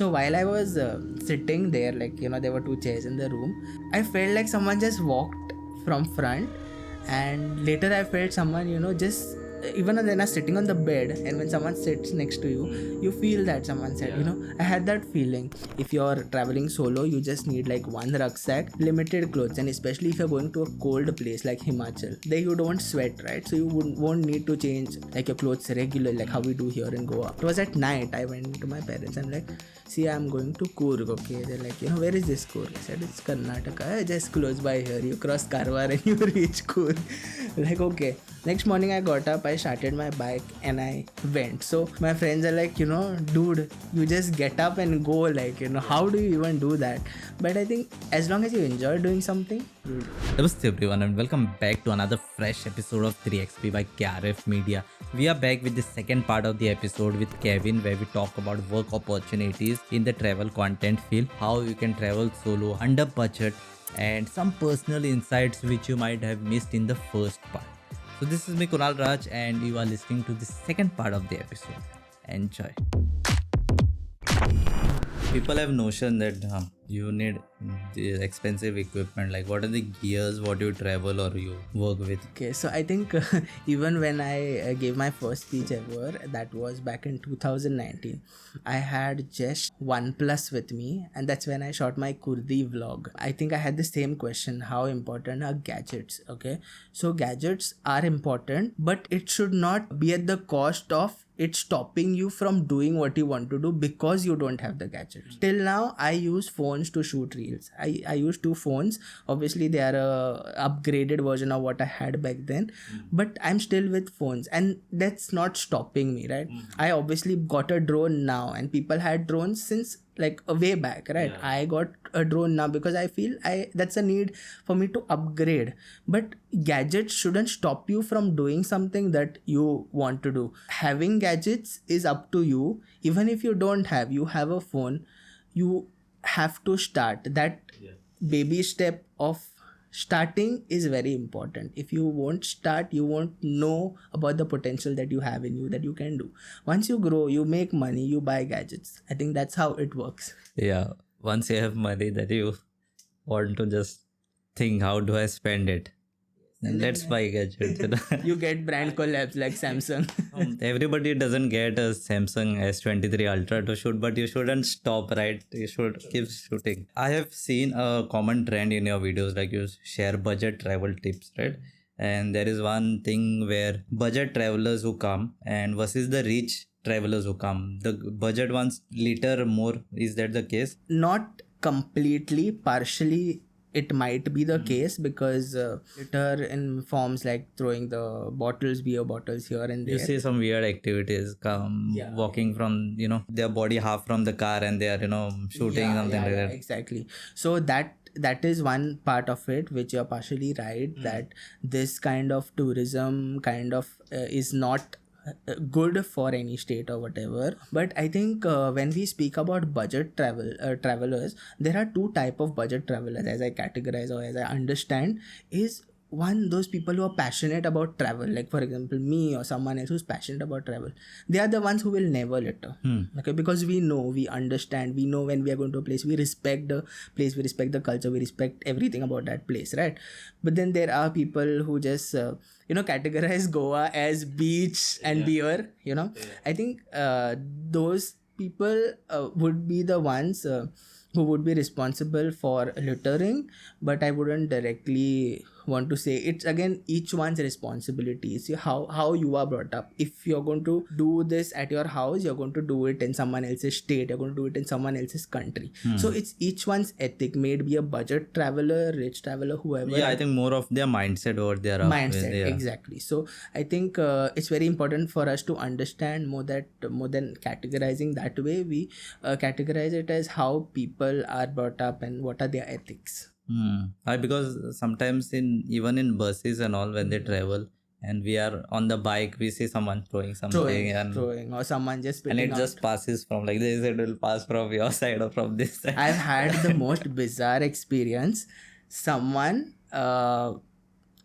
So while I was sitting there, like, there were two chairs in the room, I felt like someone just walked from front, and later I felt someone, just even when they're sitting on the bed, and when someone sits next to you, you feel that someone said, I had that feeling. If you're traveling solo, you just need like one rucksack, limited clothes, and especially if you're going to a cold place like Himachal, there you don't sweat, right? So you won't need to change like your clothes regularly like how we do here in Goa. It was at night. I went to my parents. I'm like, see, I'm going to Coorg. Okay, they're like, where is this Coorg? I said, it's Karnataka, just close by here. You cross Karwar and you reach Coorg. Like, okay. Next morning I got up, I started my bike and I went. So my friends are like, dude, you just get up and go, like, how do you even do that? But I think as long as you enjoy doing something, Namaste everyone and welcome back to another fresh episode of 3XP by KRF Media. We are back with the second part of the episode with Kevin, where we talk about work opportunities in the travel content field, how you can travel solo under budget, and some personal insights which you might have missed in the first part. So this is me, Kunal Raj, and you are listening to the second part of the episode. Enjoy. People have notion that you need the expensive equipment. Like, what are the gears, what you travel or you work with? okay. So I think even when I gave my first speech ever, that was back in 2019, I had just OnePlus with me, and that's when I shot my Kurdi vlog. I think I had the same question: how important are gadgets? Okay, so gadgets are important, but it should not be at the cost of it stopping you from doing what you want to do because you don't have the gadgets. Till now, I use phones to shoot reels. I use two phones. Obviously, they are a upgraded version of what I had back then, but I'm still with phones, and that's not stopping me, right? I obviously got a drone now, and people had drones since like a way back, right? I got a drone now because I feel that's a need for me to upgrade. But gadgets shouldn't stop you from doing something that you want to do. Having gadgets is up to you. Even if you have a phone, you have to start. That baby step of starting is very important. If you won't start, you won't know about the potential that you have in you, that you can do. Once you grow, you make money, you buy gadgets. I think that's how it works. Yeah, once you have money that you want to just think, how do I spend it? And let's buy gadgets. You get brand collabs like Samsung. Everybody doesn't get a Samsung S23 Ultra to shoot, but you shouldn't stop, right? You should keep shooting. I have seen a common trend in your videos, like you share budget travel tips, right? And there is one thing where budget travelers who come and versus the rich travelers who come, the budget ones litter more. Is that the case? Not completely, partially it might be the case, because litter in forms like throwing the beer bottles here and there. You see some weird activities come walking from, their body half from the car and they are, shooting something like that. Exactly. So that is one part of it which you're partially right, that this kind of tourism kind of is not good for any state or whatever. But I think when we speak about budget travelers, there are two type of budget travelers, as I categorize or as I understand. Is one, those people who are passionate about travel, like for example me or someone else who's passionate about travel. They are the ones who will never litter. Okay, because we understand, we know when we are going to a place, we respect the place, we respect the culture, we respect everything about that place, right? But then there are people who just categorize Goa as beach and beer. I think those people would be the ones who would be responsible for littering, but I wouldn't directly want to say. It's again each one's responsibility. See how you are brought up. If you're going to do this at your house, you're going to do it in someone else's state, you're going to do it in someone else's country. So it's each one's ethic. May it be a budget traveler, rich traveler, whoever. I think more of their mindset over their mindset. Exactly. So I think it's very important for us to understand more than categorizing that way. We categorize it as how people are brought up and what are their ethics. Because sometimes even in buses and all, when they travel and we are on the bike, we see someone throwing something throwing or someone just spitting and it just passes from like this, it will pass from your side or from this side. I've had the most bizarre experience. Someone from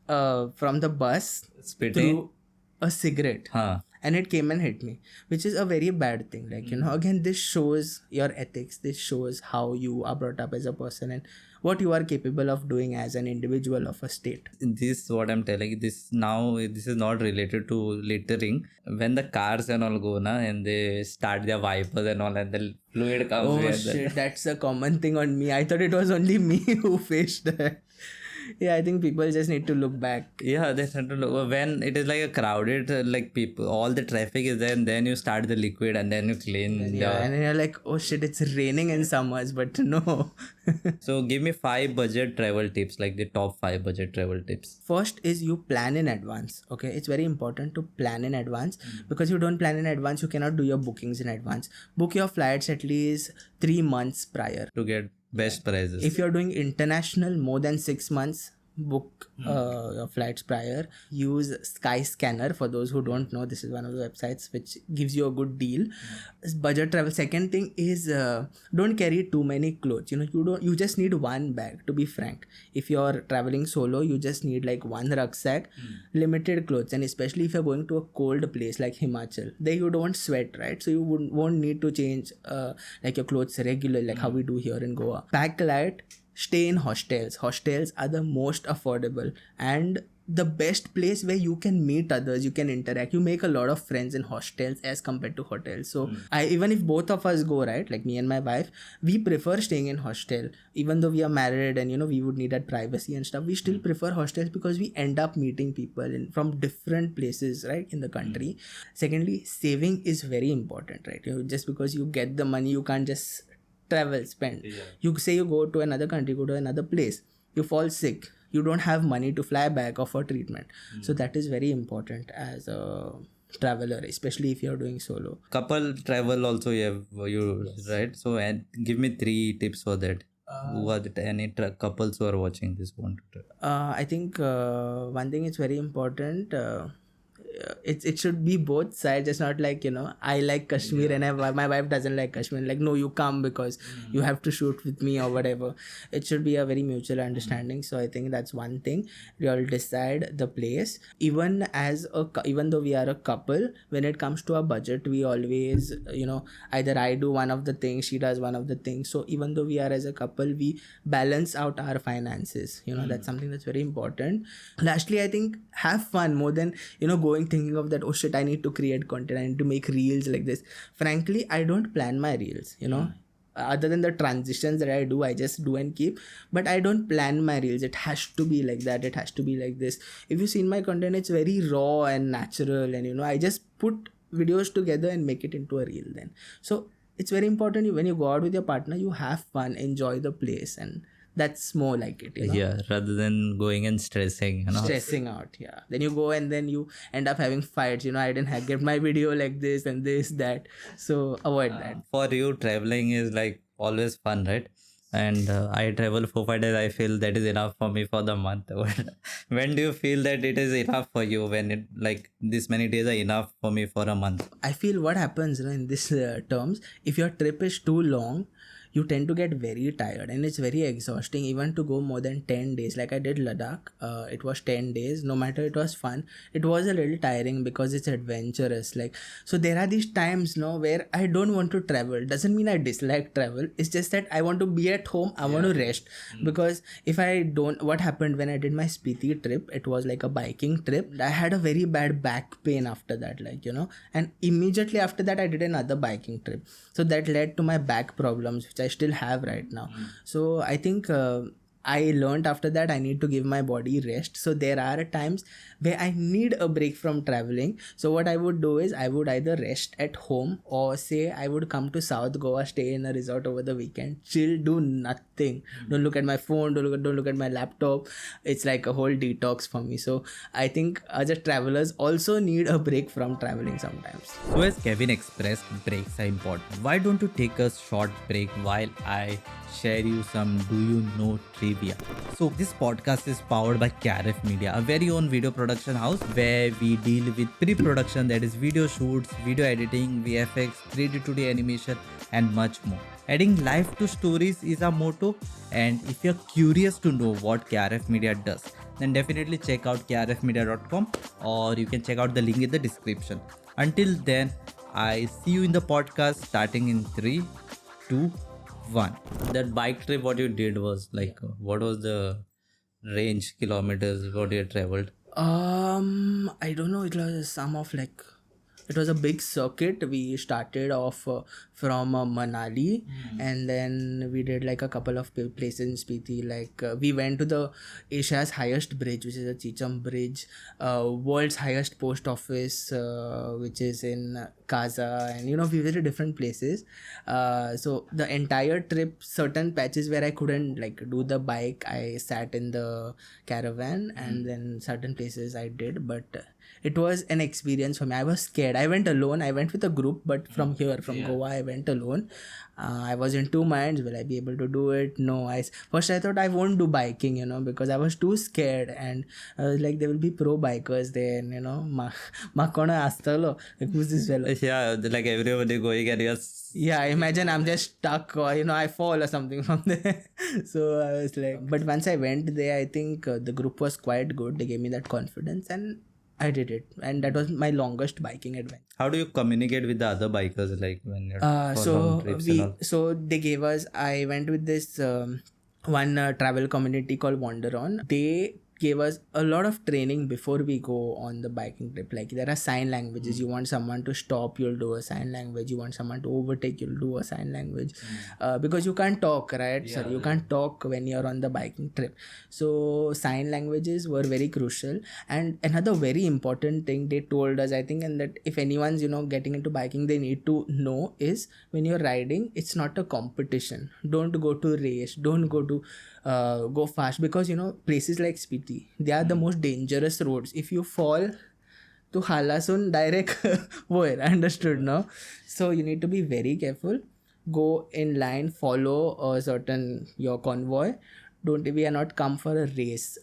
the bus spitting threw a cigarette. and it came and hit me, which is a very bad thing. Like, again, this shows your ethics, this shows how you are brought up as a person and what you are capable of doing as an individual of a state. This what I'm telling. This is not related to littering. When the cars and all go na, and they start their wipers and all, and the fluid comes. Oh shit, that's a common thing on me. I thought it was only me who faced that. Yeah, I think people just need to look back. Yeah, they tend to look when it is like a crowded, like people, all the traffic is there, and then you start the liquid, and then you clean. Yeah, and you're like, oh shit, it's raining in summers, but no. So give me 5 budget travel tips, like the top 5 budget travel tips. First is you plan in advance. Okay, it's very important to plan in advance, because you don't plan in advance, you cannot do your bookings in advance. Book your flights at least 3 months prior to get best prices. If you're doing international, more than 6 months, book your flights prior. Use Skyscanner. For those who don't know, this is one of the websites which gives you a good deal. Budget travel. Second thing is don't carry too many clothes. You just need one bag, to be frank. If you're traveling solo, you just need like one rucksack, limited clothes, and especially if you're going to a cold place like Himachal, there you don't sweat, right? So you won't need to change like your clothes regularly, like how we do here in Goa. Pack light. Stay in hostels. Hostels are the most affordable and the best place where you can meet others, you can interact, you make a lot of friends in hostels as compared to hotels. So even if both of us go, right, like me and my wife, we prefer staying in hostel. Even though we are married and we would need that privacy and stuff, we still prefer hostels because we end up meeting people from different places, right, in the country. Secondly, saving is very important, right? Just because you get the money, you can't just spend. You say you go to another country, go to another place, you fall sick, you don't have money to fly back or for treatment. So that is very important as a traveler, especially if you're doing solo. Couple travel also right? So and give me 3 tips for that. Who are any couples who are watching this want to I think one thing is very important. It should be both sides. It's not like I like Kashmir and my wife doesn't like Kashmir, like no, you come because you have to shoot with me or whatever. It should be a very mutual understanding. So I think that's one thing. We all decide the place. Even though we are a couple, when it comes to our budget, we always either I do one of the things, she does one of the things. So even though we are as a couple, we balance out our finances. That's something that's very important. Lastly, I think have fun more than going thinking of that, oh shit, I need to create content, I need to make reels like this. Frankly, I don't plan my reels, other than the transitions that I do, I just do and keep, but I don't plan my reels. It has to be like that, it has to be like this. If you've seen my content, it's very raw and natural, and I just put videos together and make it into a reel then. So it's very important when you go out with your partner, you have fun, enjoy the place, and that's more like it. Yeah, rather than going and stressing. Stressing out, yeah. Then you go and then you end up having fights. I didn't get my video like this and this, that. So avoid that. For you, traveling is like always fun, right? And I travel 4-5 days. I feel that is enough for me for the month. When do you feel that it is enough for you? When it like this many days are enough for me for a month? I feel what happens in this terms, if your trip is too long, you tend to get very tired and it's very exhausting even to go more than 10 days. Like I did Ladakh, it was 10 days. No matter it was fun, it was a little tiring because it's adventurous. Like, so there are these times where I don't want to travel. Doesn't mean I dislike travel. It's just that I want to be at home. I want to rest. Because if I don't, what happened when I did my Spiti trip, it was like a biking trip. I had a very bad back pain after that, and immediately after that I did another biking trip. So that led to my back problems, which I still have right now. So I think I learned after that I need to give my body rest. So there are times where I need a break from traveling. So what I would do is I would either rest at home or say I would come to South Goa, stay in a resort over the weekend, chill, do nothing. Don't look at my phone, don't look at my laptop. It's like a whole detox for me. So I think other travelers also need a break from traveling sometimes. So as Kevin expressed, breaks are important. Why don't you take a short break while I share you some do you know trivia. So this podcast is powered by Caref Media, a very own video production house where we deal with pre-production, that is video shoots, video editing, VFX, 3D 2D animation and much more. Adding life to stories is our motto, and if you're curious to know what Caref Media does, then definitely check out carefmedia.com or you can check out the link in the description. Until then, I see you in the podcast starting in 3, 2, 1. That bike trip, what you did was like, what was the range, kilometers, what you traveled? I don't know. It was a sum of like, it was a big circuit. We started off from Manali, and then we did like a couple of places in Spiti. Like we went to the Asia's highest bridge, which is the Chicham Bridge, world's highest post office, which is in Kaza, and we visited different places. So the entire trip, certain patches where I couldn't like do the bike, I sat in the caravan, and then certain places I did, but it was an experience for me. I was scared. I went alone. I went with a group, but from Goa, I went alone. I was in two minds. Will I be able to do it? No. First I thought I won't do biking, because I was too scared, and I was like, there will be pro bikers there, and ma kona astalo. Like, who's this fellow? Yeah, like everybody going and you're Yeah, imagine I'm just stuck, or I fall or something from there. So I was like, but once I went there, I think the group was quite good. They gave me that confidence, and I did it, and that was my longest biking adventure. How do you communicate with the other bikers, like when you're for long trips and all? So they gave us. I went with this one travel community called Wander On. They gave us a lot of training before we go on the biking trip. Like there are sign languages. You want someone to stop, you'll do a sign language. You want someone to overtake, you'll do a sign language. Because you can't talk, right? Sorry, you can't talk when you're on the biking trip. So sign languages were very crucial. And another very important thing they told us, I think, and that if anyone's getting into biking, they need to know is when you're riding, it's not a competition. Don't go to race. Don't go to go fast, because places like Spiti, they are the most dangerous roads. If you fall to Halasun direct where understood, no? So you need to be very careful. Go in line, follow a certain your convoy. We are not come for a race.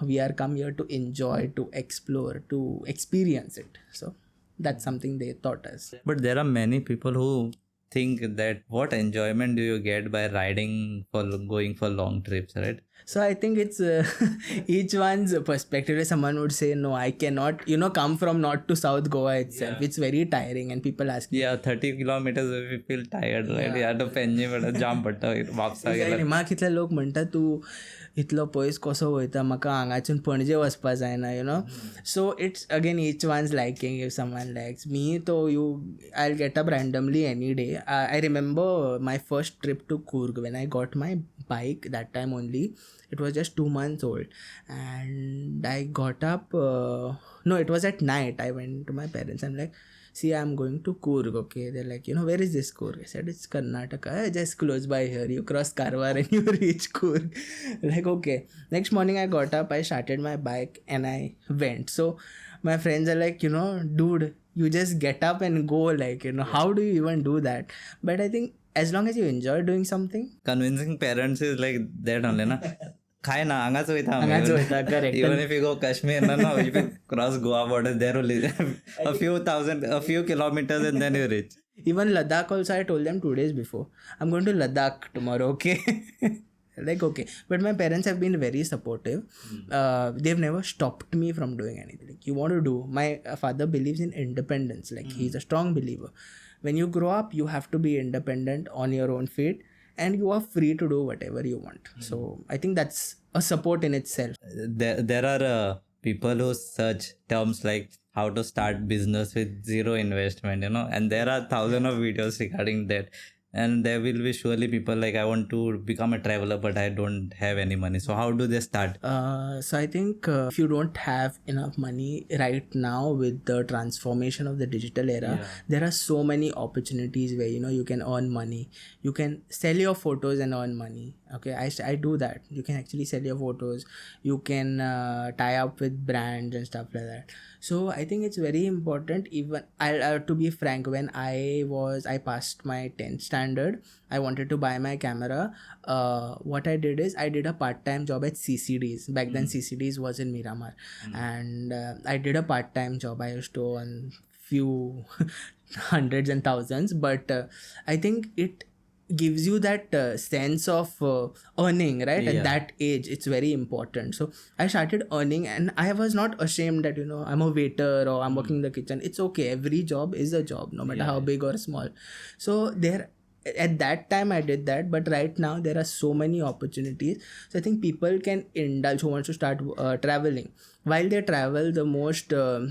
We are come here to enjoy, to explore, to experience it. So that's something they taught us. But there are many people who think that what enjoyment do you get by riding for going for long trips, right? So I think it's each one's perspective. Someone would say, no, I cannot, come from north to south Goa itself. It's very tiring, and people ask me. Yeah, 30 kilometers if you feel tired, right? Yeah, to penny but jump वापसा गेला. म्हाका इतले लोक म्हणटा तूं इतलो पयस कसो वयता, म्हाका हांगाच्यान पणजे वचपा जायना, So it's again each one's liking. If someone likes me, so I'll get up randomly any day. I remember my first trip to Coorg when I got my bike. That time only, it was just 2 months old, and I got up. No, it was at night. I went to my parents. I'm like, see, I'm going to Coorg, okay? They're like, where is this Coorg? I said, it's Karnataka, just close by here. You cross Karwar and you reach Coorg. Like, okay. Next morning I got up, I started my bike, and I went. So my friends are like, dude, you just get up and go, like, how do you even do that? But I think as long as you enjoy doing something. Convincing parents is like that only, na? खाए ना आंगाच वयता correct. Even if you go Kashmir, no, if you cross Goa border, there only a few kilometers and then you reach. Even Ladakh also, I told them 2 days before, I'm going to Ladakh tomorrow, okay? Like, okay. But my parents have been very supportive. They've never stopped me from doing anything. Like, you want to do. My father believes in independence. Like, he's a strong believer. When you grow up, you have to be independent on your own feet, and you are free to do whatever you want. So I think that's a support in itself. There are people who search terms like how to start business with zero investment, and there are thousands of videos regarding that. And there will be surely people like, I want to become a traveler, but I don't have any money. So how do they start? So I think if you don't have enough money right now with the transformation of the digital era, there are so many opportunities where, you can earn money. You can sell your photos and earn money. Okay, I do that. You can actually sell your photos. You can tie up with brands and stuff like that. So I think it's very important. Even to be frank, when I passed my 10th standard, I wanted to buy my camera. What I did is I did a part-time job at CCDs. Back then CCDs was in Miramar, and I did a part-time job. I used to earn few hundreds and thousands, but I think it gives you that sense of earning, right? At Yeah. that age, it's very important. So I started earning, and I was not ashamed that, I'm a waiter or I'm working in the kitchen. It's okay. Every job is a job, no matter how big or small. So there, at that time I did that, but right now there are so many opportunities. So I think people can indulge who wants to start traveling. While they travel, the most uh,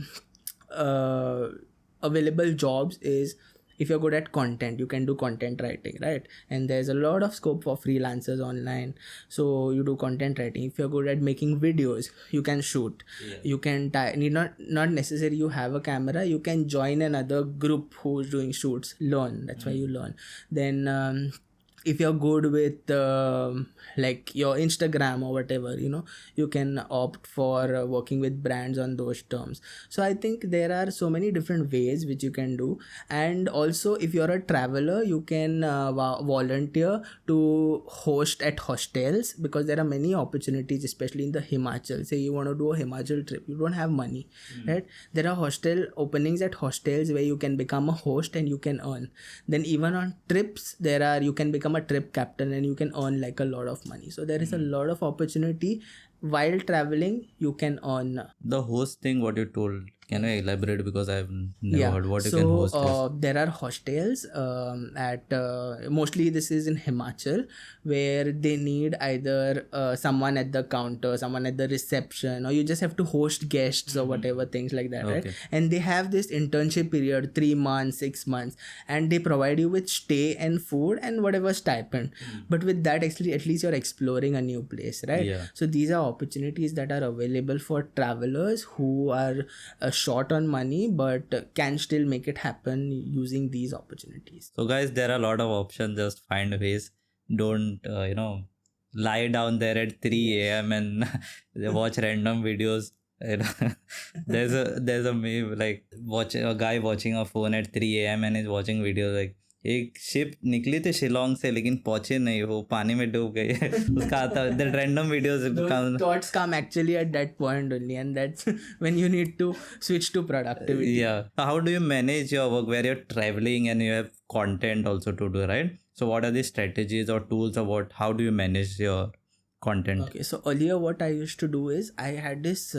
available jobs is, if you're good at content, you can do content writing, right? And there's a lot of scope for freelancers online, so you do content writing. If you're good at making videos, you can shoot. You can need not necessarily you have a camera, you can join another group who's doing shoots, learn. That's why you learn. Then if you're good with like your Instagram or whatever, you can opt for working with brands on those terms. So I think there are so many different ways which you can do. And also, if you're a traveler, you can volunteer to host at hostels, because there are many opportunities, especially in the Himachal. Say you want to do a Himachal trip, you don't have money, right? There are hostel openings at hostels where you can become a host and you can earn. Then even on trips, you can become a trip captain and you can earn like a lot of money. So there is a lot of opportunity. While traveling, you can earn. The host thing, what you told, can I elaborate, because I've never heard what you can So host is. there are hostels at mostly this is in Himachal, where they need either someone at the counter, someone at the reception, or you just have to host guests or whatever, things like that, right? Okay. And they have this internship period, 3 months, 6 months, and they provide you with stay and food and whatever stipend. But with that, actually, at least you're exploring a new place, right? Yeah. So these are opportunities that are available for travelers who are short on money but can still make it happen using these opportunities. So guys, there are a lot of options. Just find ways. Don't lie down there at 3 a.m. and watch random videos. There's a meme like watching a guy watching a phone at 3 a.m. and is watching videos like एक ship निकली थी शिलोंग से लेकिन पहुंचे नहीं, वो पानी में डूब गई है. उसका आता है the random videos. Those thoughts come actually at that point only, and that's when you need to switch to productivity. Yeah. How do you manage your work where you're traveling and you have content also to do, right? So what are the strategies or tools, or how do you manage your content? Okay, so earlier what I used to do is, I had this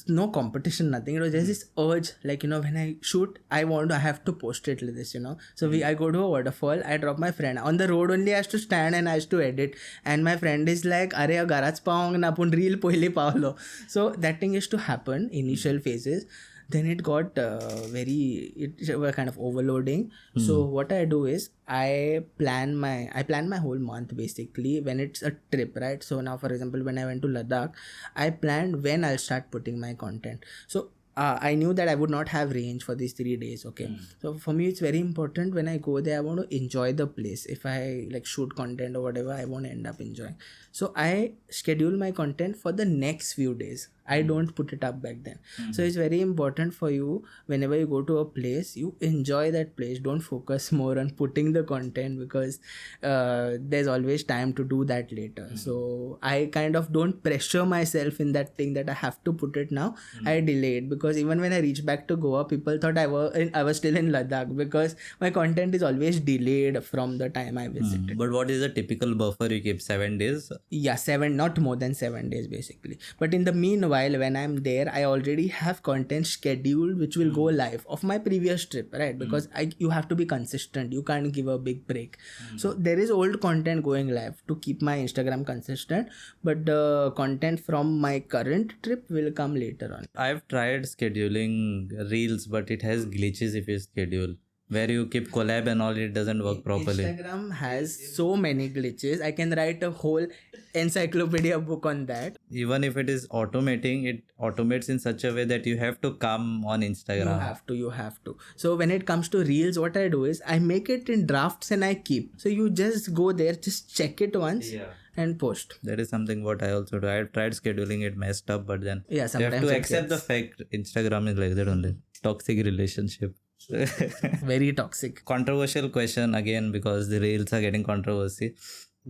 no competition, nothing. It was just this urge, like, when I shoot, I have to post it like this, So I go to a waterfall, I drop my friend on the road only. I used to stand and I used to edit, and my friend is like, "Arey garage paong na pun reel poile paolo." So that thing used to happen initial phases. Then it got it were kind of overloading. So what I do is, I plan my whole month basically when it's a trip, right? So now, for example, when I went to Ladakh, I planned when I'll start putting my content. So I knew that I would not have range for these 3 days. Okay. So for me, it's very important when I go there, I want to enjoy the place. If I like shoot content or whatever, I want to end up enjoying. So I schedule my content for the next few days. I don't put it up back then. So it's very important for you, whenever you go to a place, you enjoy that place. Don't focus more on putting the content, because there's always time to do that later. So I kind of don't pressure myself in that thing that I have to put it now. I delay it, because even when I reached back to Goa, people thought I was still in Ladakh, because my content is always delayed from the time I visited. But what is the typical buffer you keep? 7 days? Yeah, 7, not more than 7 days basically. But in the meanwhile, when I'm there, I already have content scheduled which will go live of my previous trip, right? Because you have to be consistent. You can't give a big break. So there is old content going live to keep my Instagram consistent, but the content from my current trip will come later on. I've tried scheduling reels, but it has glitches if you schedule. Where you keep collab and all, it doesn't work properly. Instagram has so many glitches. I can write a whole encyclopedia book on that. Even if it is automating, it automates in such a way that you have to come on Instagram. You have to. So when it comes to reels, what I do is, I make it in drafts and I keep. So you just go there, just check it once. And post. That is something what I also do. I tried scheduling it, messed up, but then you have to accept the fact Instagram is like that only. Toxic relationship. Very toxic. Controversial question again, because the reels are getting controversy.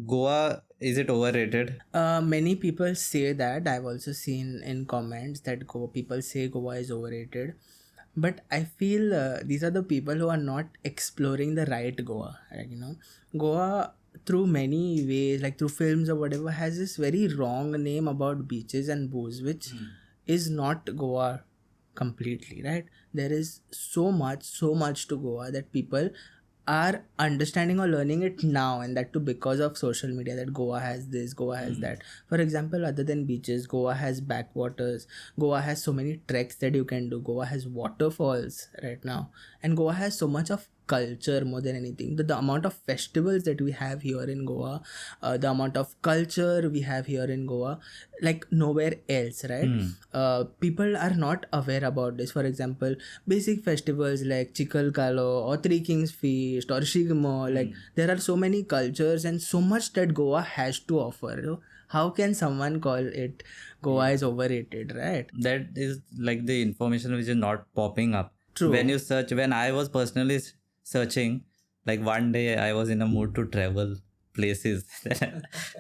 Goa, is it overrated? Many people say that. I've also seen in comments that people say Goa is overrated. but I feel these are the people who are not exploring the right Goa. Like, Goa through many ways, like through films or whatever, has this very wrong name about beaches and booze, which is not Goa completely, right? There is so much to Goa that people are understanding or learning it now, and that too because of social media, that Goa has this, Goa has that. For example, other than beaches, Goa has backwaters, Goa has so many treks that you can do, Goa has waterfalls right now, and Goa has so much of culture more than anything. The amount of festivals that we have here in Goa, the amount of culture we have here in Goa, like nowhere else, right? People are not aware about this. For example, basic festivals like Chikalkalo or Three Kings Feast or Shigmo, like there are so many cultures and so much that Goa has to offer. How can someone call it Goa is overrated, right? That is like the information which is not popping up. True. When you search, when I was personally searching, like one day I was in a mood to travel places.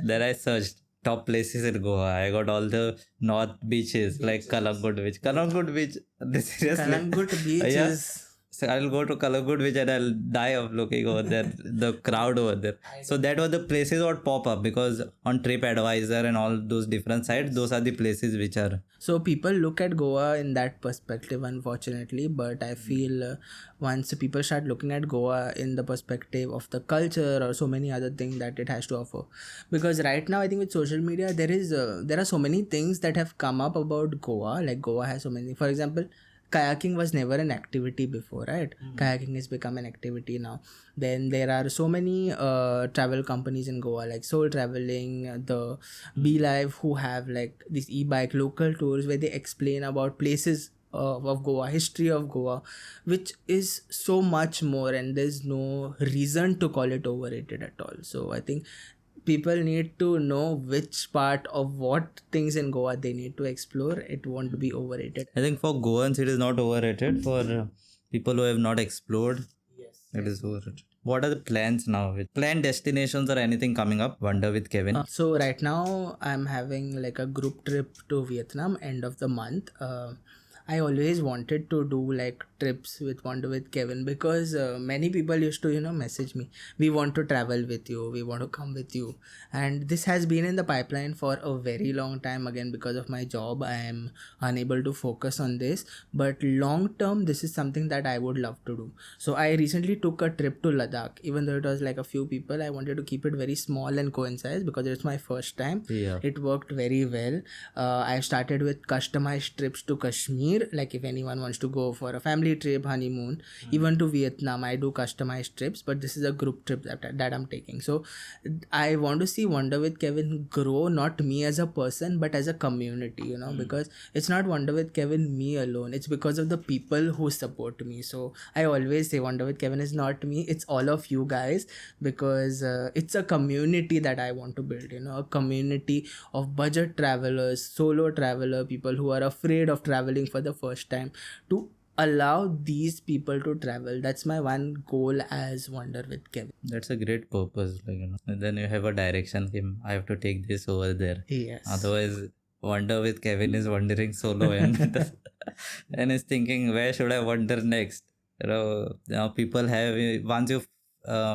Then I searched top places in Goa. I got all the north beaches like Kalangut Beach. Kalangut Beach, seriously. Kalangut Beach Yeah. is... So I'll go to Colorist Beach and I'll die of looking over there, the crowd over there. So that was the places what pop up, because on TripAdvisor and all those different sites, those are the places which are. So people look at Goa in that perspective, unfortunately. But I feel once people start looking at Goa in the perspective of the culture or so many other things that it has to offer, because right now I think with social media there are so many things that have come up about Goa. Like Goa has so many. For example, kayaking was never an activity before, right? Kayaking has become an activity now. Then there are so many travel companies in Goa, like Soul Traveling, the Be Live, who have like these e-bike local tours where they explain about places of Goa, history of Goa, which is so much more, and there's no reason to call it overrated at all. So I think people need to know which part of what things in Goa they need to explore. It won't be overrated. I think for Goans it is not overrated. For people who have not explored, Yes. it is overrated. What are the plans now? With planned destinations or anything coming up? Wonder with Kevin. So right now I'm having like a group trip to Vietnam end of the month. I always wanted to do like trips with Wonder with Kevin, because many people used to message me, we want to travel with you, we want to come with you, and this has been in the pipeline for a very long time. Again, because of my job, I am unable to focus on this, but long term this is something that I would love to do. So I recently took a trip to Ladakh. Even though it was like a few people, I wanted to keep it very small and concise because it's my first time. Yeah. It worked very well. I started with customized trips to Kashmir, like if anyone wants to go for a family trip, honeymoon, even to Vietnam, I do customized trips, but this is a group trip that I'm taking. So I want to see Wonder with Kevin grow, not me as a person, but as a community, because it's not Wonder with Kevin me alone. It's because of the people who support me. So I always say Wonder with Kevin is not me, it's all of you guys, because it's a community that I want to build, a community of budget travelers, solo traveler, people who are afraid of traveling for the first time, to allow these people to travel. That's my one goal as Wonder with Kevin. That's a great purpose, And then you have a direction. I have to take this over there. Yes. Otherwise, Wonder with Kevin is wandering solo and and is thinking, where should I wander next? Now people have, once you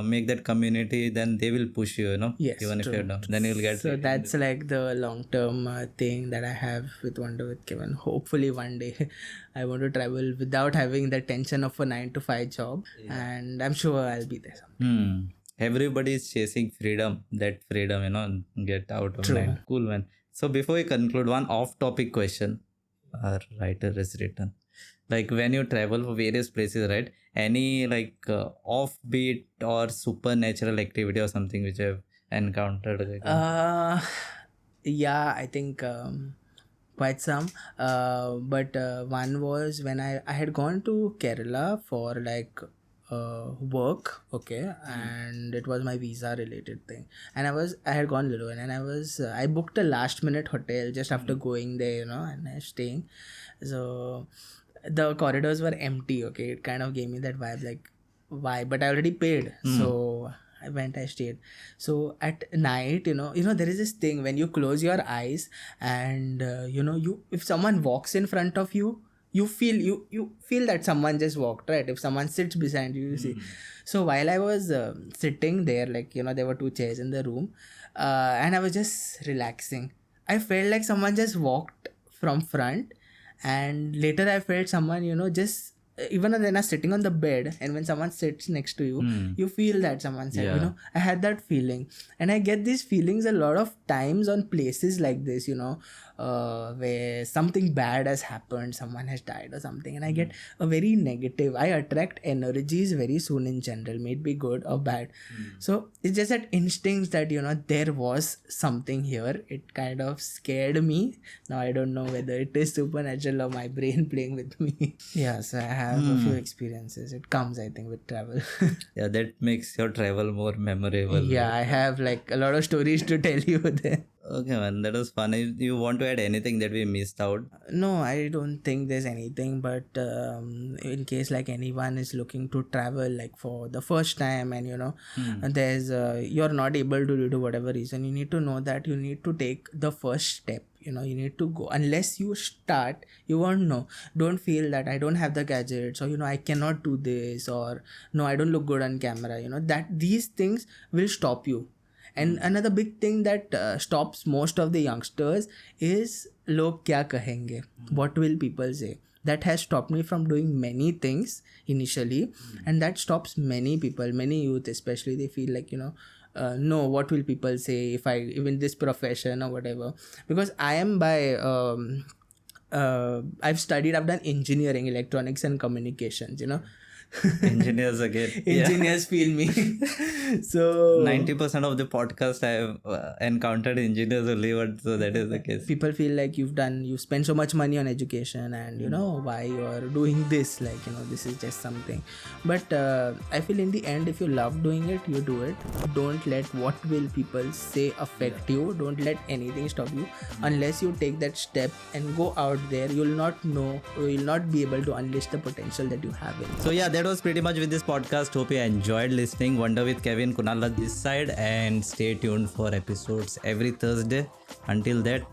make that community, then they will push you, Yes, even true. if you're down, then you'll get. So that's like the long-term thing that I have with Wonder with Kevin. Hopefully one day I want to travel without having the tension of a 9 to 5 job, and I'm sure I'll be there someday. Everybody is chasing freedom. That freedom, get out of True. mind. Cool, man. So before we conclude, one off-topic question our writer has written. Like when you travel for various places, right? Any like offbeat or supernatural activity or something which I've encountered? Yeah, I think quite some. But one was when I had gone to Kerala for like work, okay, and it was my visa related thing, and I had gone little, and I booked a last minute hotel just after going there, and I was staying. So the corridors were empty, okay. It kind of gave me that vibe, like, why? But I already paid. So I stayed. So at night, there is this thing when you close your eyes and you if someone walks in front of you, you feel that someone just walked, right? If someone sits beside you, you see. So while I was sitting there, like, you know, there were two chairs in the room, and I was just relaxing, I felt like someone just walked from front, and later I felt someone, you know, just even when they're sitting on the bed, and when someone sits next to you, you feel that someone said, you know, I had that feeling. And I get these feelings a lot of times on places like this, you know, where something bad has happened, someone has died or something, and I get a very negative, I attract energies very soon in general, may it be good or bad. So it's just that instincts that, you know, there was something here. It kind of scared me. Now I don't know whether it is supernatural or my brain playing with me. Yeah, so I have a few experiences. It comes, I think, with travel. Yeah, that makes your travel more memorable. Yeah, I have like a lot of stories to tell you there. Okay, man, that was fun. You want to add anything that we missed out? No, I don't think there's anything, but in case like anyone is looking to travel like for the first time, and you know, there's you're not able to due to whatever reason, you need to know that you need to take the first step. You know, you need to go. Unless you start, you won't know. Don't feel that I don't have the gadgets, or you know, I cannot do this, or no, I don't look good on camera. You know, that these things will stop you. And another big thing that stops most of the youngsters is log kya kahenge, what will people say. That has stopped me from doing many things initially, and that stops many people, many youth especially. They feel like, you know, no, what will people say if I even this profession or whatever. Because I am by I've done engineering, electronics and communications, you know. Engineers again. Engineers feel me. So 90% of the podcast I have encountered engineers only, but so that is the case. People feel like you spend so much money on education, and you know why you are doing this, like, you know, this is just something. But I feel in the end, if you love doing it, you do it. Don't let what will people say affect you. Don't let anything stop you. Unless you take that step and go out there, you'll not know, or you'll not be able to unleash the potential that you have in. So yeah, that was pretty much with this podcast. Hope you enjoyed listening. Wonder with Kevin, Kunal Raj this side, and stay tuned for episodes every Thursday. Until that,